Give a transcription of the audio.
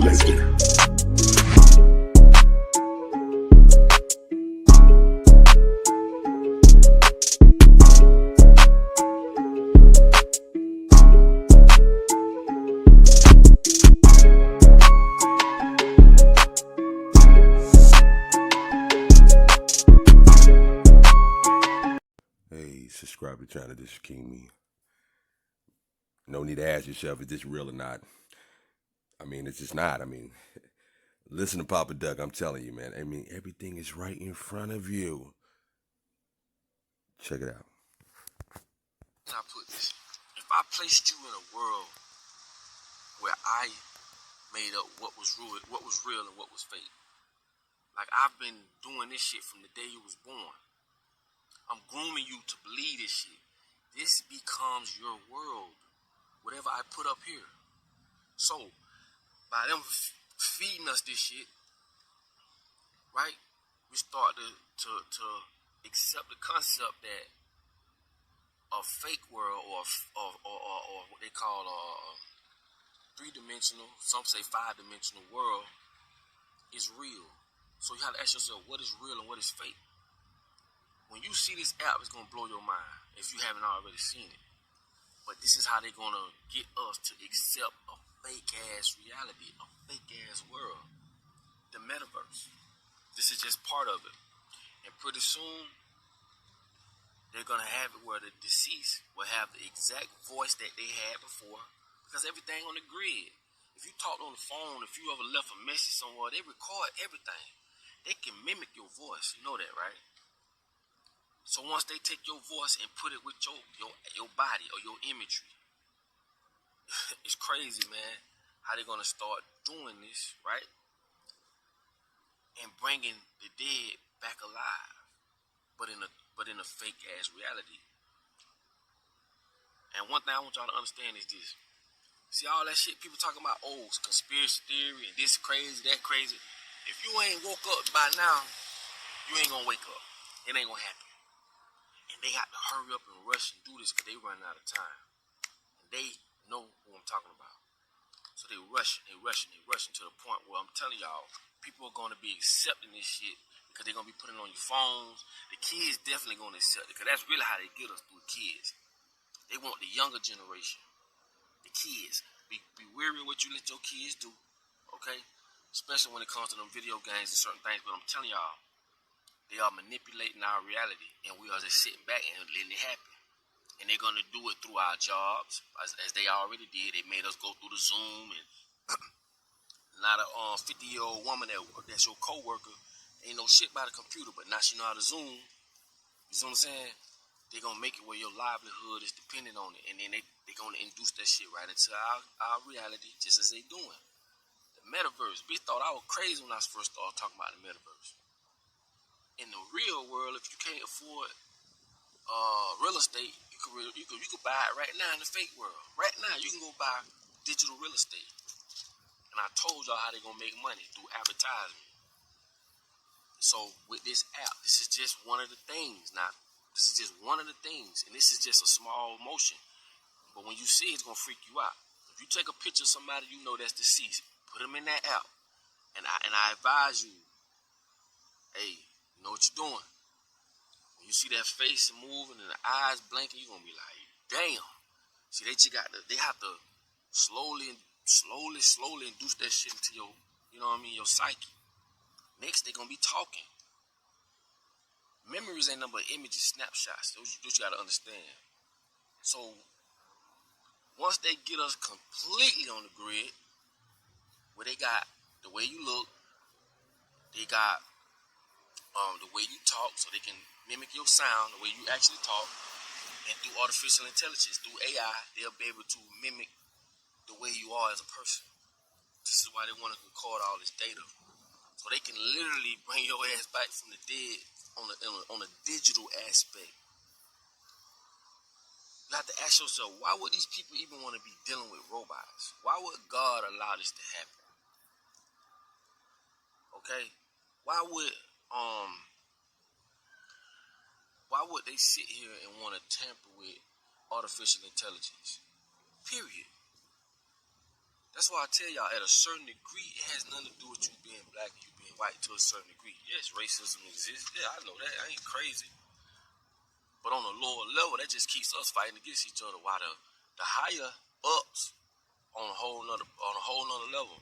Let's get it. Hey, subscriber channel, this is King Me. No need to ask yourself, is this real or not? I mean, it's just not. I mean, listen to Papa Duck, I'm telling you, man. I mean, everything is right in front of you. Check it out. How I put this? If I placed you in a world where I made up what was real and what was fake, like I've been doing this shit from the day you was born. I'm grooming you to believe this shit. This becomes your world, whatever I put up here. So, by them feeding us this shit, right? We start to accept the concept that a fake world or what they call a three-dimensional, some say five-dimensional world is real. So you have to ask yourself, what is real and what is fake? When you see this app, it's going to blow your mind if you haven't already seen it. But this is how they're going to get us to accept a fake-ass reality, a fake-ass world. The metaverse. This is just part of it. And pretty soon, they're going to have it where the deceased will have the exact voice that they had before, because everything on the grid. If you talked on the phone, if you ever left a message somewhere, they record everything. They can mimic your voice. You know that, right? So once they take your voice and put it with your body or your imagery, it's crazy, man, how they're going to start doing this, right? And bringing the dead back alive, but in a fake ass reality. And one thing I want y'all to understand is this. See all that shit people talking about, oh, conspiracy theory and this crazy, that crazy. If you ain't woke up by now, you ain't gonna wake up. It ain't gonna happen. And they got to hurry up and rush and do this because they running out of time. And they know who I'm talking about. So they rushing to the point where I'm telling y'all, people are going to be accepting this shit because they're going to be putting it on your phones. The kids definitely going to accept it because that's really how they get us through the kids. They want the younger generation, the kids. Be wary of what you let your kids do, okay? Especially when it comes to them video games and certain things. But I'm telling y'all, they are manipulating our reality, and we are just sitting back and letting it happen. And they're going to do it through our jobs, as they already did. They made us go through the Zoom, and not a 50-year-old woman that's your co-worker ain't no shit by the computer, but now she know how to Zoom. You see what I'm saying? They're going to make it where your livelihood is dependent on it, and then they're going to induce that shit right into our reality, just as they doing. The metaverse. Bitch thought I was crazy when I first started talking about the metaverse. In the real world, if you can't afford real estate, you could buy it right now in the fake world. Right now, you can go buy digital real estate. And I told y'all how they're gonna make money through advertising. So with this app, this is just one of the things. Now, this is just one of the things, and this is just a small motion. But when you see it, it's gonna freak you out. If you take a picture of somebody you know that's deceased, put them in that app, and I advise you, hey, you know what you're doing. When you see that face moving and the eyes blinking, you're gonna be like, damn. See, they have to slowly induce that shit into your, you know what I mean, your psyche. Next, they're gonna be talking. Memories ain't nothing but images, snapshots. Those you gotta understand. So once they get us completely on the grid, where they got the way you look, they got the way you talk, so they can mimic your sound, the way you actually talk, and through artificial intelligence, through AI, they'll be able to mimic the way you are as a person. This is why they want to record all this data, so they can literally bring your ass back from the dead on a digital aspect. You have to ask yourself, why would these people even want to be dealing with robots? Why would God allow this to happen? Okay, why would they sit here and want to tamper with artificial intelligence? Period. That's why I tell y'all, at a certain degree, it has nothing to do with you being black and you being white to a certain degree. Yes, racism exists. Yeah, I know that. I ain't crazy. But on a lower level, that just keeps us fighting against each other. While the higher ups on a whole nother level.